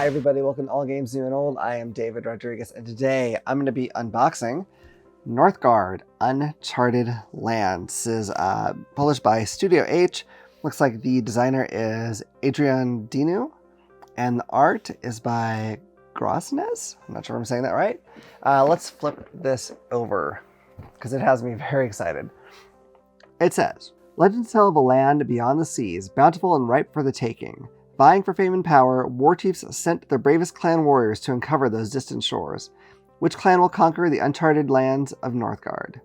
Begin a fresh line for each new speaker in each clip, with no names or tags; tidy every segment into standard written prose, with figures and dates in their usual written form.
everybody, welcome to All Games New and Old. I am David Rodriguez, and today I'm going to be unboxing Northgard Uncharted Lands. This is published by Studio H. Looks like the designer is Adrian Dinu, and the art is by Grosnes. I'm not sure if I'm saying that right. Let's flip this over, because it has me very excited. It says, "Legends tell of a land beyond the seas, bountiful and ripe for the taking. Vying for fame and power, war chiefs sent their bravest clan warriors to uncover those distant shores. Which clan will conquer the uncharted lands of Northgard?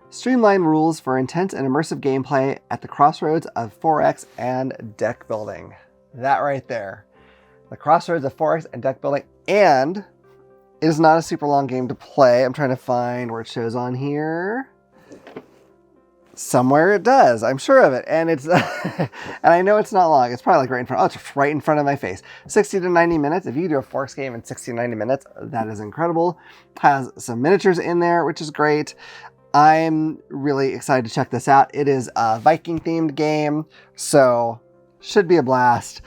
Streamlined rules for intense and immersive gameplay at the crossroads of 4X and deck building." That right there. The crossroads of 4X and deck building, and it is not a super long game to play. I'm trying to find where it shows on here. Somewhere it does. I'm sure of it. And it's, and I know it's not long. It's probably like right in front. Oh, it's right in front of my face. 60 to 90 minutes. If you do a 4X game in 60 to 90 minutes, that is incredible. Has some miniatures in there, which is great. I'm really excited to check this out. It is a Viking themed game, so should be a blast.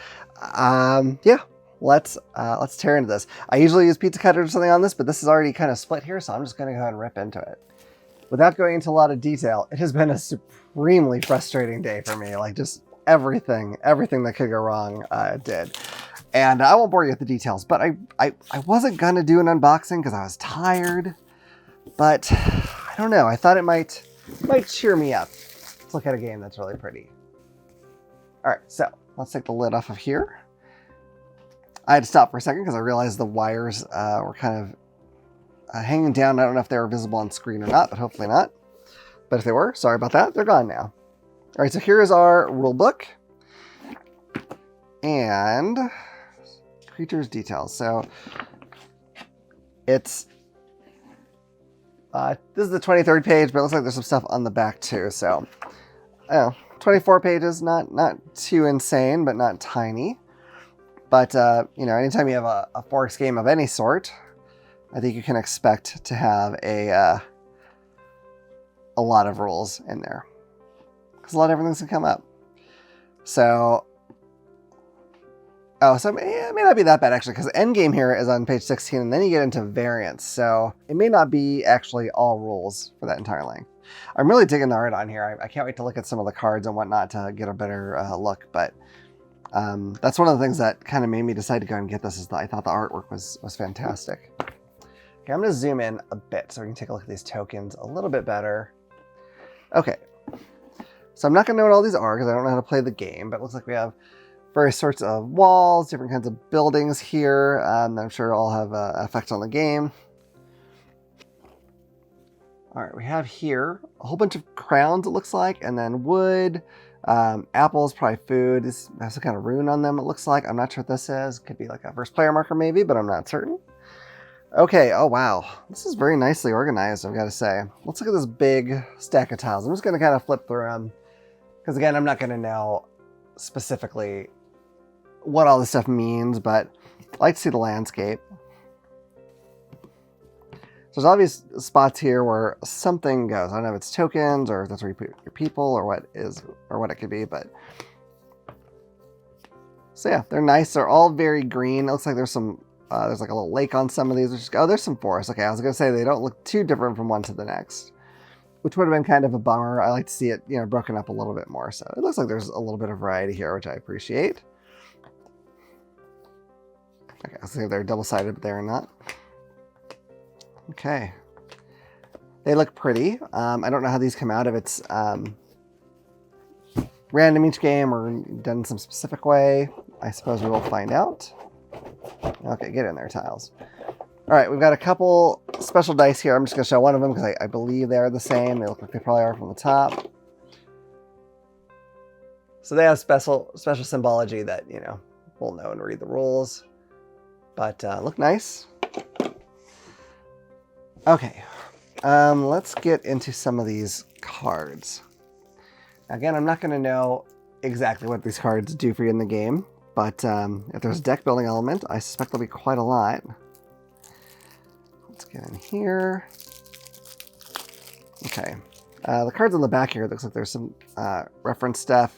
Yeah, let's tear into this. I usually use pizza cutters or something on this, but this is already kind of split here, so I'm just going to go ahead and rip into it. Without going into a lot of detail, it has been a supremely frustrating day for me. Like, just everything that could go wrong did. And I won't bore you with the details, but I wasn't going to do an unboxing because I was tired. But I don't know. I thought it might cheer me up. Let's look at a game that's really pretty. All right, so let's take the lid off of here. I had to stop for a second because I realized the wires were kind of hanging down. I don't know if they were visible on screen or not, but hopefully not. But if they were, sorry about that. They're gone now. All right, so here is our rule book and creatures details. So it's this is the 23rd page, but it looks like there's some stuff on the back too. So 24 pages, not too insane, but not tiny. But you know, anytime you have a 4X game of any sort, I think you can expect to have a lot of rules in there, because a lot of everything's gonna come up. So, so it may not be that bad actually, because endgame here is on page 16, and then you get into variants. So it may not be actually all rules for that entire length. I'm really digging the art on here. I can't wait to look at some of the cards and whatnot to get a better look. But that's one of the things that kind of made me decide to go and get this, is that I thought the artwork was fantastic. Okay, I'm going to zoom in a bit so we can take a look at these tokens a little bit better. Okay, so I'm not going to know what all these are because I don't know how to play the game, but it looks like we have various sorts of walls, different kinds of buildings here. I'm sure all have effects on the game. All right, we have here a whole bunch of crowns, it looks like, and then wood, apples, probably food. This has some kind of rune on them, it looks like. I'm not sure what this is. Could be like a first player marker maybe, but I'm not certain. Okay, oh wow. This is very nicely organized, I've got to say. Let's look at this big stack of tiles. I'm just going to kind of flip through them, because again, I'm not going to know specifically what all this stuff means, but I like to see the landscape. So there's obvious spots here where something goes. I don't know if it's tokens or if that's where you put your people or what it could be, but so yeah, they're nice. They're all very green. It looks like there's some there's like a little lake on some of these, which is, oh, there's some forest. Okay, I was gonna say they don't look too different from one to the next, which would have been kind of a bummer. I like to see it, you know, broken up a little bit more. So it looks like there's a little bit of variety here, which I appreciate. Okay, I'll see if they're double-sided, but they're not. Okay. They look pretty. I don't know how these come out, if it's random each game or done in some specific way. I suppose we will find out. Okay, get in there, tiles. All right, we've got a couple special dice here. I'm just going to show one of them because I believe they are the same. They look like they probably are from the top. So they have special symbology that, you know, we'll know and read the rules. But look nice. Okay, let's get into some of these cards. Again, I'm not going to know exactly what these cards do for you in the game, but if there's a deck building element, I suspect there'll be quite a lot. Let's get in here. Okay, the cards on the back here, it looks like there's some reference stuff,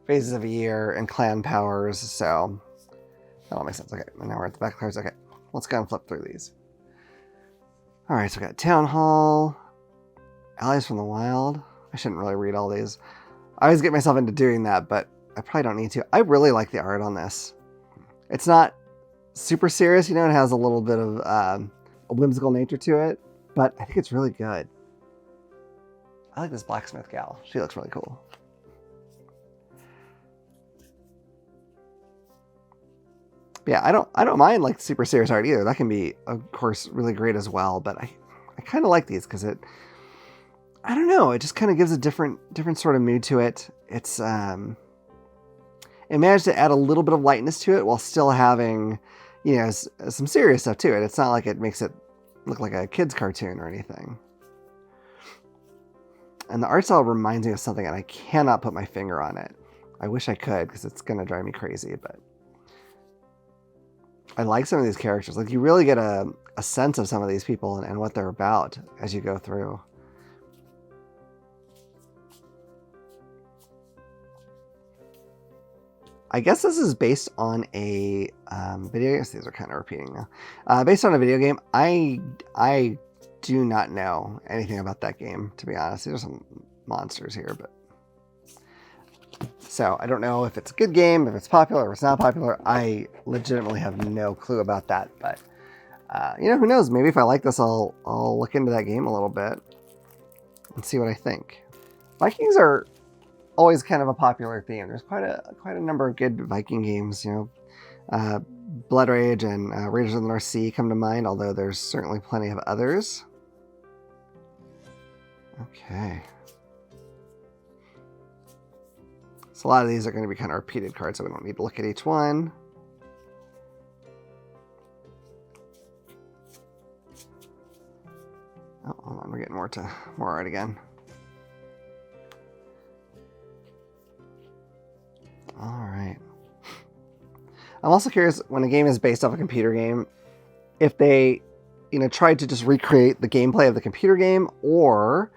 phases of a year, and clan powers, so That all makes sense. Okay, and now we're at the back cards. Okay, let's go and flip through these. All right, so we got Town Hall, Allies from the Wild. I shouldn't really read all these. I always get myself into doing that, but I probably don't need to. I really like the art on this. It's not super serious, you know, it has a little bit of a whimsical nature to it, but I think it's really good. I like this blacksmith gal. She looks really cool. But yeah, I don't mind like super serious art either. That can be, of course, really great as well. But I kind of like these because I don't know, it just kind of gives a different sort of mood to it. It's it managed to add a little bit of lightness to it while still having, you know, some serious stuff to it. It's not like it makes it look like a kid's cartoon or anything. And the art style reminds me of something, and I cannot put my finger on it. I wish I could, because it's going to drive me crazy, but I like some of these characters. Like, you really get a sense of some of these people and what they're about as you go through. I guess this is based on a video game. These are kind of repeating now. Based on a video game. I do not know anything about that game, to be honest. There's some monsters here, but so I don't know if it's a good game, if it's popular, or if it's not popular. I legitimately have no clue about that. But you know, who knows? Maybe if I like this, I'll look into that game a little bit and see what I think. Vikings are always kind of a popular theme. There's quite a number of good Viking games, you know. Blood Rage and Raiders of the North Sea come to mind, although there's certainly plenty of others. Okay. So a lot of these are going to be kind of repeated cards, so we don't need to look at each one. Oh, hold on, we're getting more art again. All right. I'm also curious, when a game is based off a computer game, if they, you know, tried to just recreate the gameplay of the computer game, or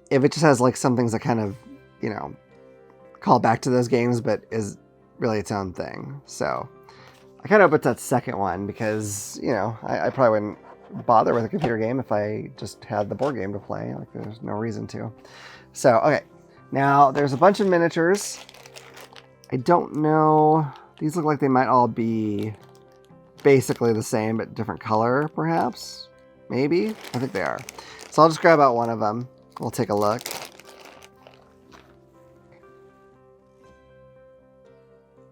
if it just has like some things that kind of, you know, call back to those games, but is really its own thing. So I kind of hope it's that second one, because, you know, I probably wouldn't bother with a computer game if I just had the board game to play. Like, there's no reason to. So, okay. Now, there's a bunch of miniatures. I don't know. These look like they might all be basically the same, but different color, perhaps? Maybe? I think they are. So I'll just grab out one of them. We'll take a look.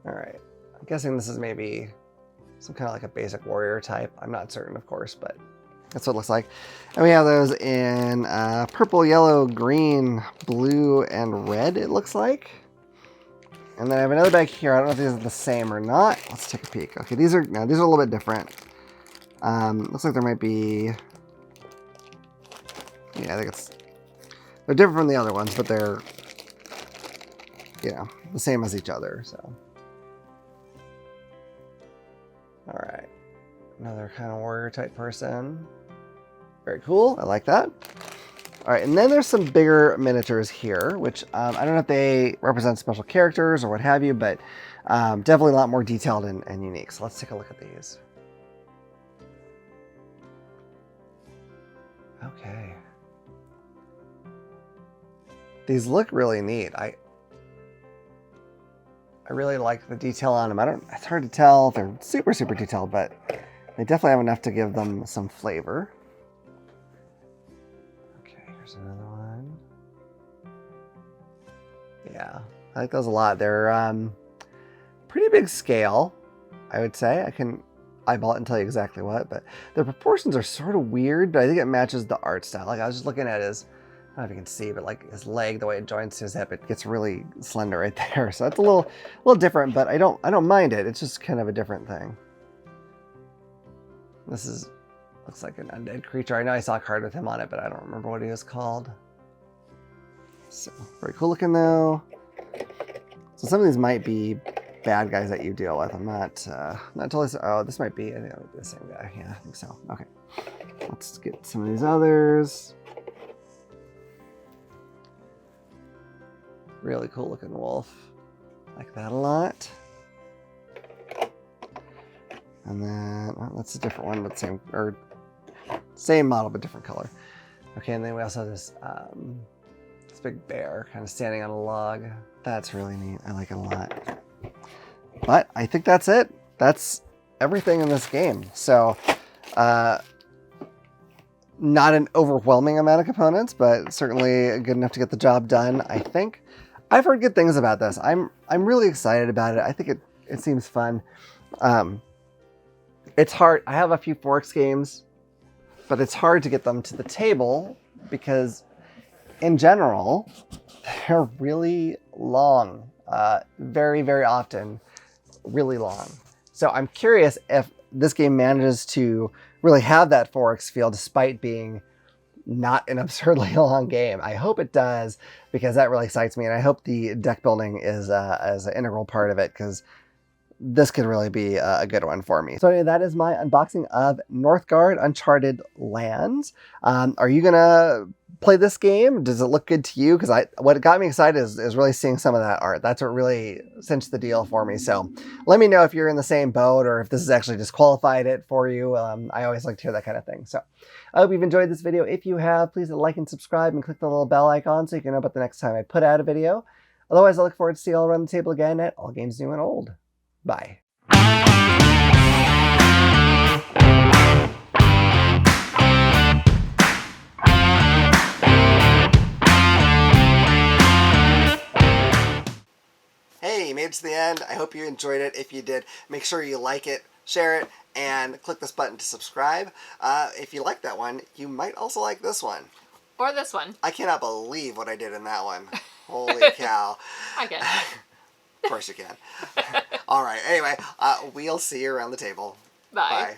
All right. I'm guessing this is maybe some kind of like a basic warrior type. I'm not certain, of course, but that's what it looks like. And we have those in purple, yellow, green, blue, and red, it looks like. And then I have another bag here. I don't know if these are the same or not. Let's take a peek. Okay, these are a little bit different. Looks like there might be... Yeah, I think they're different from the other ones, but they're, you know, the same as each other, so. All right. Another kind of warrior type person. Very cool. I like that. All right, and then there's some bigger miniatures here, which I don't know if they represent special characters or what have you, but definitely a lot more detailed and unique. So let's take a look at these. Okay. These look really neat. I really like the detail on them. It's hard to tell if they're super, super detailed, but they definitely have enough to give them some flavor. Here's another one. Yeah, I like those a lot. They're pretty big scale, I would say. I can eyeball it and tell you exactly what, but the proportions are sort of weird, but I think it matches the art style. Like, I was just looking at his, I don't know if you can see, but like his leg, the way it joins to his hip, it gets really slender right there. So that's a little different, but I don't mind it. It's just kind of a different thing. This looks like an undead creature. I know I saw a card with him on it, but I don't remember what he was called. So, very cool looking though. So some of these might be bad guys that you deal with. I'm not totally. Oh, this might be. I think that would be the same guy. Yeah, I think so. Okay, let's get some of these others. Really cool looking wolf. Like that a lot. And then, oh, that's a different one, but same model, but different color. Okay, and then we also have this big bear kind of standing on a log. That's really neat. I like it a lot. But I think that's it. That's everything in this game. So, not an overwhelming amount of components, but certainly good enough to get the job done, I think. I've heard good things about this. I'm really excited about it. I think it seems fun. It's hard. I have a few Forks games, but it's hard to get them to the table because in general, they're really long. Very, very often, really long. So I'm curious if this game manages to really have that Forks feel despite being not an absurdly long game. I hope it does because that really excites me, and I hope the deck building is as an integral part of it because this could really be a good one for me. So anyway, that is my unboxing of Northgard Uncharted Lands. Are you gonna play this game? Does it look good to you? Because what got me excited is really seeing some of that art. That's what really cinched the deal for me. So let me know if you're in the same boat or if this has actually disqualified it for you. I always like to hear that kind of thing. So I hope you've enjoyed this video. If you have, please like and subscribe and click the little bell icon so you can know about the next time I put out a video. Otherwise, I look forward to seeing you all around the table again at All Games New and Old. Bye. Hey, you made it to the end. I hope you enjoyed it. If you did, make sure you like it, share it, and click this button to subscribe. If you like that one, you might also like this one.
Or this one.
I cannot believe what I did in that one. Holy cow.
I can.
Of course you can. All right. Anyway, we'll see you around the table.
Bye.
Bye.